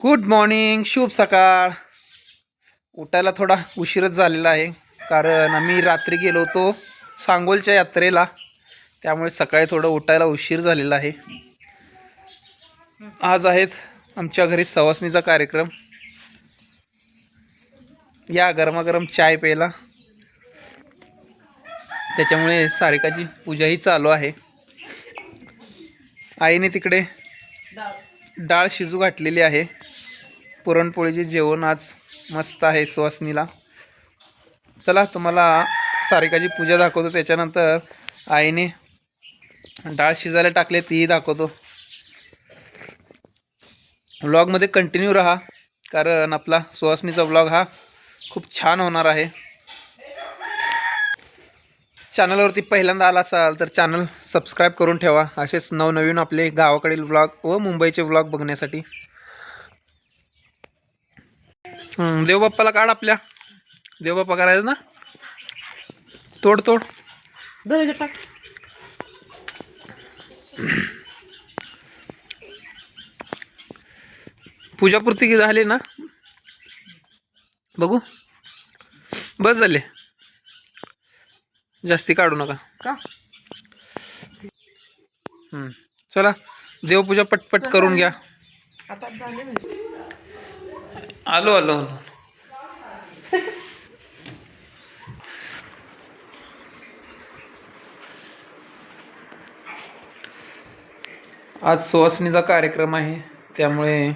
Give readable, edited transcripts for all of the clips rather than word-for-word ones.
Good morning, शुभ सकाळ. उठायला थोडा उशीरच झालेला आहे, कारण आम्ही रात्री गेलो होतो सांगोलच्या यात्रेला, त्यामुळे सकाळी थोडं उठायला उशीर झालेला आहे. आज आहेत आमच्या घरी सवासणीचा कार्यक्रम. या गरमागरम चाय प्यायला. त्याच्यामुळे सारिकाची पूजाही चालू आहे. आईने तिकडे डाळ शिजू घातलेली आहे. पुरणपोळीचे जेवण आज मस्त आहे सुवासनीला. चला तुम्हाला सारिकाची पूजा दाखवतो, त्याच्यानंतर आईने डाळ शिजायला टाकले तीही दाखवतो. व्लॉगमध्ये कंटिन्यू राहा, कारण आपला सुवासनीचा व्लॉग हा खूप छान होणार आहे. चॅनलवरती पहिल्यांदा आला असाल तर चॅनल सबस्क्राईब करून ठेवा, असेच नवनवीन आपले गावाकडील व्लॉग व मुंबईचे व्लॉग बघण्यासाठी. देवबाप्पाला काढ, आपल्या देवबाप्पा करायचं ना. तोड तोड टाक. पूजापूर्ती झाली ना, बघू. बस झाले, जास्ती काढू नका का. चला देवपूजा पटपट करून घ्या. आलो आलो आलो. आज सुवासनीचा कार्यक्रम आहे, त्यामुळे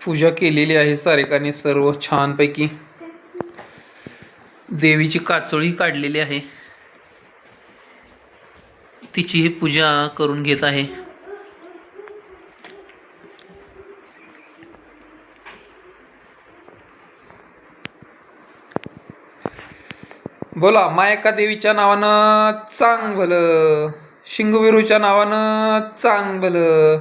पूजा केलेली आहे सारिकाने सर्व छानपैकी. देवीची काचोळी काढलेली आहे, तिचीही पूजा करून घेत आहे. बोला, मायका देवीच्या नावानं चांग भलं, शिंगविरूच्या नावानं चांग भलं.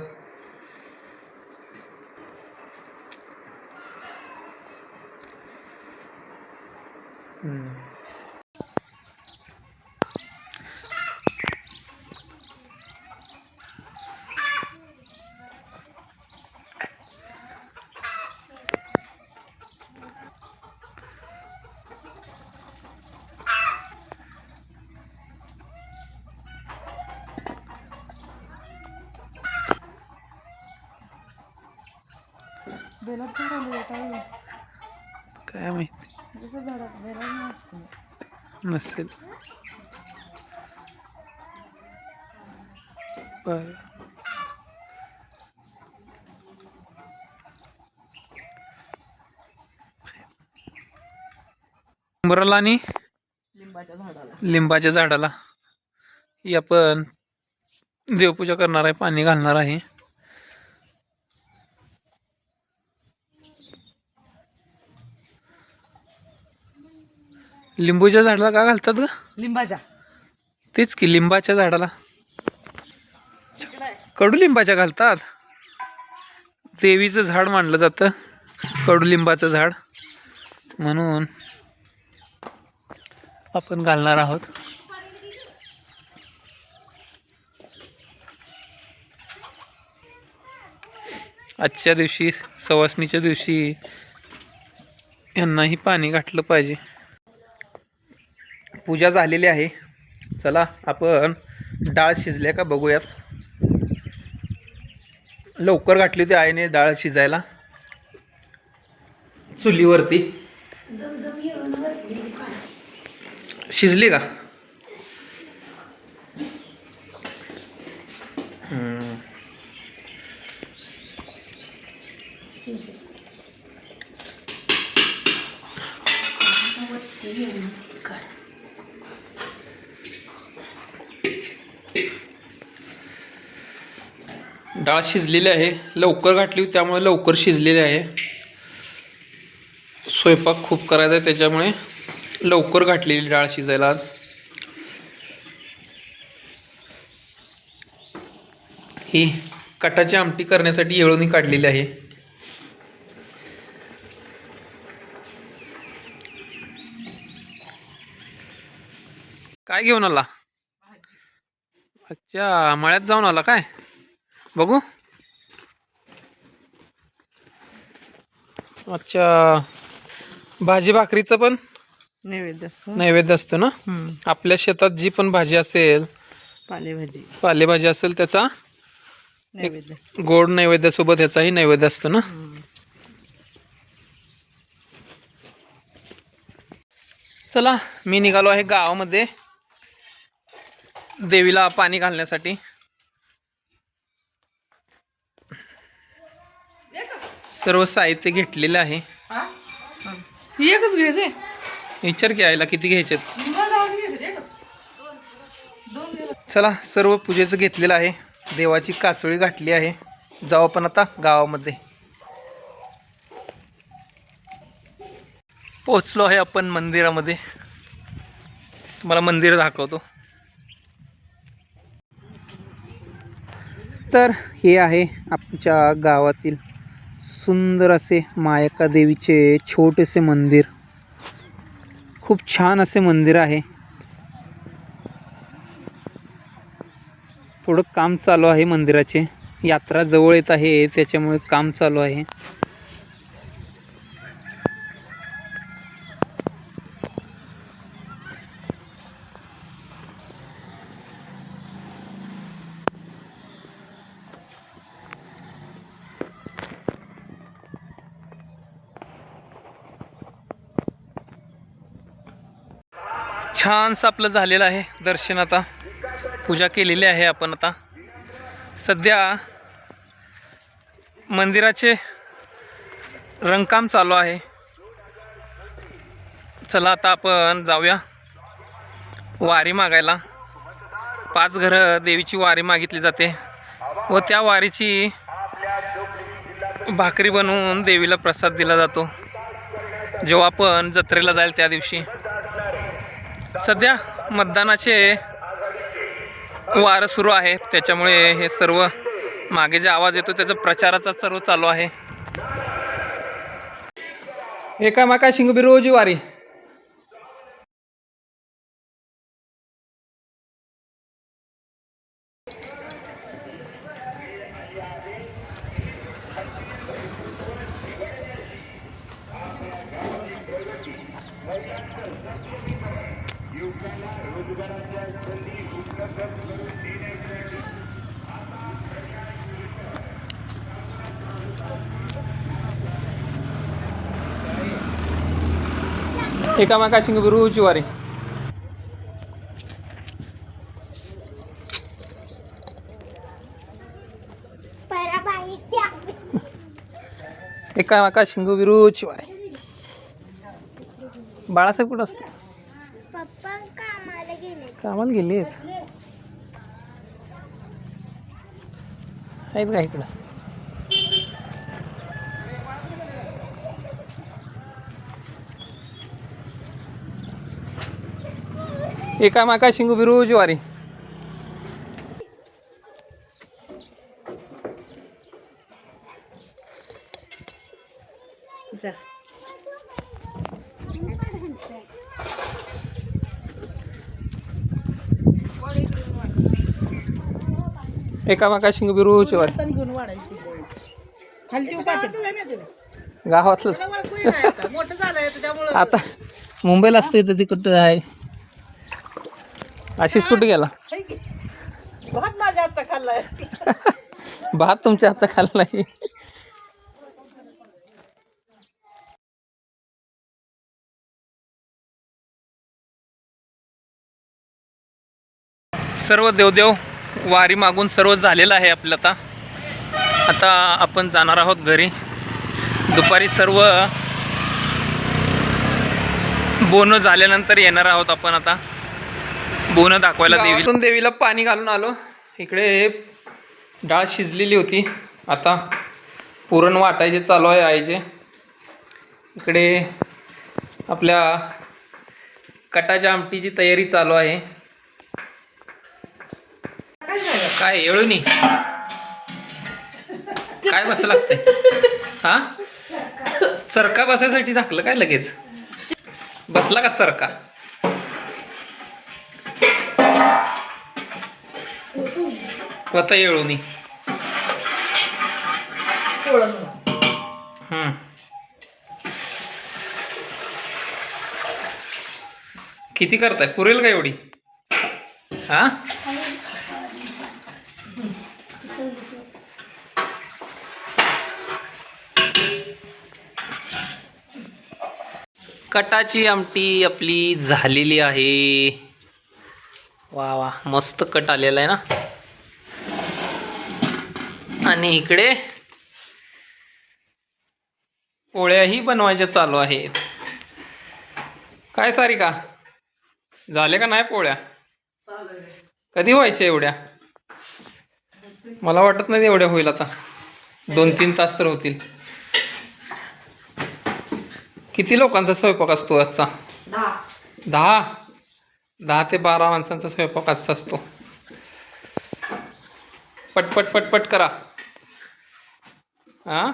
काय माहिती नसेल. उंबराला आणि लिंबाच्या झाडाला ही आपण देवपूजा करणार आहे, पाणी घालणार आहे. लिंबूच्या झाडाला का घालतात ग? लिंबाच्या, तेच की लिंबाच्या झाडाला कडुलिंबाच्या घालतात. देवीचं झाड मानलं जातं कडुलिंबाचं झाड, म्हणून आपण घालणार आहोत. आजच्या दिवशी, सवासणीच्या दिवशी यांनाही पाणी घातलं पाहिजे. पूजा झालेली आहे. चला आपण डाळ शिजल्या का बघूयात. लवकर घातली होती आईने डाळ शिजायला चुलीवरती. शिजली का? डाळ शिजलेली आहे, लवकर घातली त्यामुळे लवकर शिजलेली आहे. स्वयंपाक खूप करायचा आहे, त्याच्यामुळे लवकर घातलेली डाळ शिजायला आज. ही कटाची आमटी करण्यासाठी येळवणी काढलेली आहे. काय घेऊन आला? अच्छा, मळ्यात जाऊन आला काय? बघू. अच्छा, भाजी भाकरीचं पण नैवेद्य असतो ना. आपल्या शेतात जी पण भाजी असेल, पालेभाजी असेल, त्याचा गोड नैवेद्यासोबत ह्याचाही नैवेद्य असतो ना. चला, मी निघालो आहे गावामध्ये देवीला पाणी घालण्यासाठी. सर्व साहित्य घेतलेलं आहे. एकच घ्यायचे, विचार की आईला किती घ्यायचे. चला, सर्व पूजेचं घेतलेलं आहे. देवाची काचोळी घातली आहे. जाऊ आपण आता गावामध्ये. पोचलो आहे आपण मंदिरामध्ये. तुम्हाला मंदिर दाखवतो. तर हे आहे आमच्या गावातील सुंदर असे मायका देवीचे छोटेसे मंदिर. खूप छान असे मंदिर आहे. थोडं काम चालू आहे मंदिराचे. यात्रा जवळ येत आहे, त्याच्यामुळे काम चालू आहे. छानसं आपलं झालेलं आहे दर्शन. आता पूजा केलेली आहे आपण. आता सध्या मंदिराचे रंगकाम चालू आहे. चला, आता आपण जाऊया वारी मागायला. 5 घरं देवीची वारी मागितली जाते व त्या वारीची भाकरी बनवून देवीला प्रसाद दिला जातो जेव्हा आपण जत्रेला जाईल त्या दिवशी. सध्या मतदानाचे वारं सुरू आहे, त्याच्यामुळे हे सर्व मागे जे आवाज येतो त्याचा प्रचाराचा सर्व चालू आहे. एकामाका शिंगबिरोजी वारी. एकामाका शिंगबिरोजी वारी. एकामाका शिंगबिरोजी वारी. बाळासाहेब कुठं असते? कामाला गेलेत. आहेत का इकडं? एकामाका शिंगबिरोजी वारी. एकामाका शिंगबिरोजी वारी. गावातलं आता मुंबईला असतो इथं. ती कुठं आहे? आशिष कुठे गेला? भात माझ्या हातचा खाल्लाय. भात तुमच्या हातचा खाल्लाय. सर्व देवदेव वारी मागून सर्व झालेलं आहे आपलं. आता आपण जाणार आहोत घरी. दुपारी सर्व बोनं झाल्यानंतर येणार आहोत आपण. आता बोनं दाखवायला देवीला. देवीला पाणी घालून आलो. इकडे डाळ शिजलेली होती. आता पुरण वाटायचे चालू आहे आईचे. इकडे आपल्या कटाच्या आमटीची तयारी चालू आहे. काय येळूनी काय बसं लागतंय? हा, चरका बसायसाठी टाकलं काय लगेच? बसला का चरका? आता येळूनी. किती करताय? पुरेल का एवढी? हा कटाची आमटी आपली झालेली आहे. वा वा मस्त कट आलेला आहे ना. आणि इकडे पोळ्याही बनवायच्या चालू आहेत. काय सारिका, झाले का नाही पोळ्या? कधी व्हायच्या एवढ्या? मला वाटत नाही एवढ्या होईल आता. 2-3 तास तर होतील. किती लोकांचा स्वयंपाक असतो आजचा? 10 ते 12 माणसांचा स्वयंपाक आजचा असतो. पटपट पटपट करा. हा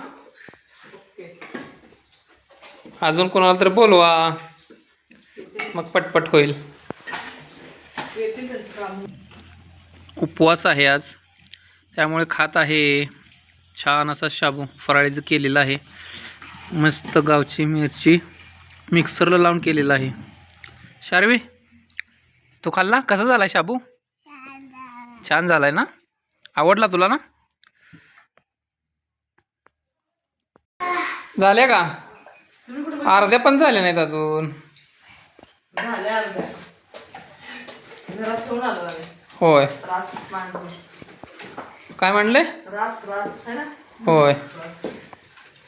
अजून कोणाला तर बोलवा, मग पटपट होईल. उपवास आहे आज, त्यामुळे खात आहे छान असा शाबू फराळीचं केलेला आहे. मस्त गावची मिरची मिक्सरला लावून केलेला आहे. शार्वी, तू खाल्ला? कसा झाला शाबू? छान झालाय ना? आवडला तुला ना? झाले का? अर्ध्या पण झाले नाहीत अजून. होय. काय म्हणले? होय.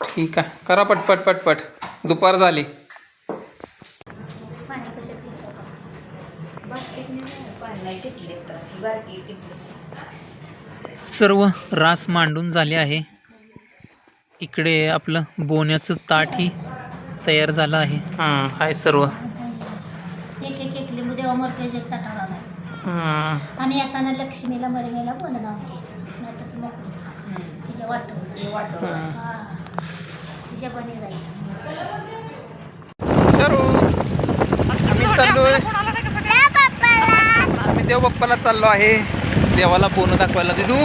ठीक आहे, करा पटपट पटपट. दुपार झाली. सर्व रास मांडून झाले आहे. इकडे आपलं बोण्याचं ताटही तयार झालं आहे. हाय सर्व एक लिंबू देवा मोरपळीच्या ताटावर आणि येताना लक्ष्मीला मरमेला बोंड नाव घ्यायचं, नाही तसं मोकळी तिच्या वाटव तिच्या बनी जायचं. आम्ही चाललोय, आम्ही देव बाप्पाला चाललो आहे. देवाला बोन दाखवायला. दिदू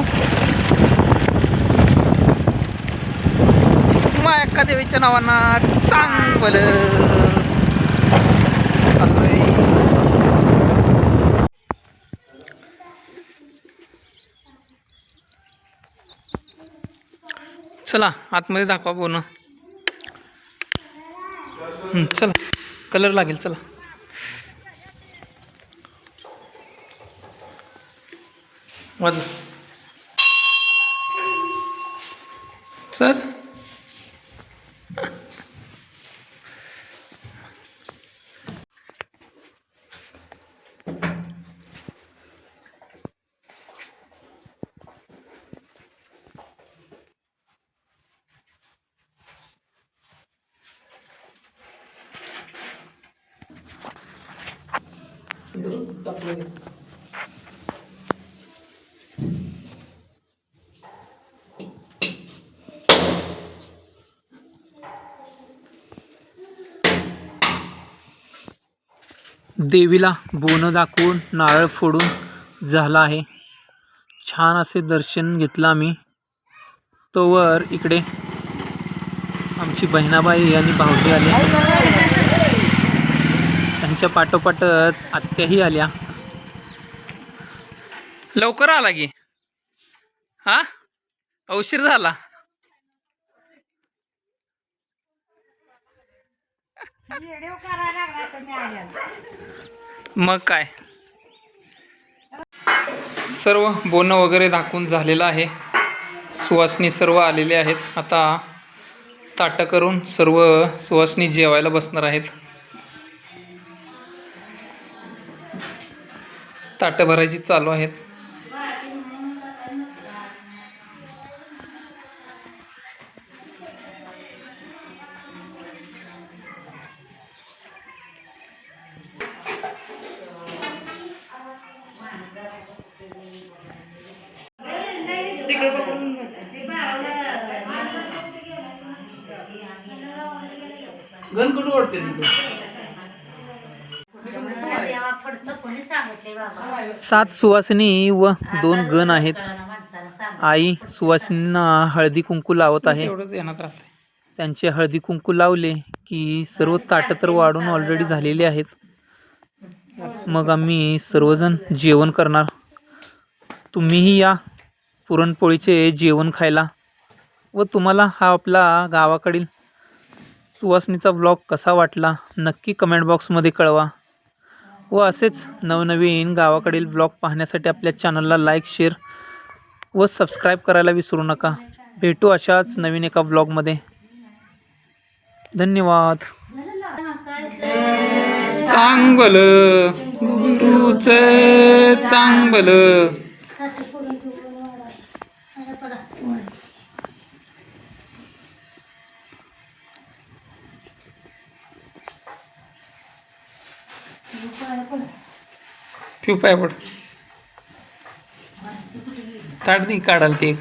मायक्का देवीच्या नावानं चांगलं चला आतमध्ये दाखवा बोन. चला कलर लागेल. चला वाजव. चल देवीला बोनं दाखवून नारळ फोडून झाला आहे. छान असे दर्शन घेतलं आम्ही. तोवर इकडे आमची बहिणाबाई आणि भाऊजी आले. त्यांच्या पाठोपाठच आत्याही आल्या. लवकर आला की? हा उशीर झाला. मग काय, सर्व बोनं वगैरे दाखवून झालेलं आहे. सुवासिनी सर्व आलेले आहेत. आता ताटं करून सर्व सुवासिनी जेवायला बसणार आहेत. ताटं भरायची चालू आहेत. गण कुठं ओढते तिथं? 7 सुवासिनी व 2 गण आहेत. आई सुवासिनींना हळदी कुंकू लावत आहे. त्यांचे हळदी कुंकू लावले की सर्व ताटं तर वाढून ऑलरेडी झालेले आहेत. मग आम्ही सर्वजण जेवण करणार. तुम्हीही या पुरणपोळीचे जेवण खायला. व तुम्हाला हा आपला गावाकडील सुवासनीचा ब्लॉग कसा वाटला नक्की कमेंट बॉक्समध्ये कळवा. व असेच नवनवीन गावाकडील ब्लॉग पाहण्यासाठी आपल्या चॅनलला लाईक, शेअर व सबस्क्राईब करायला विसरू नका. भेटू अशाच नवीन एका ब्लॉगमध्ये. धन्यवाद. चांगलं गुरुचं चांगलं. फिव पाय पड ताट नाही काढाल ते.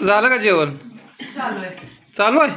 झालं का जेवण? चालू आहे.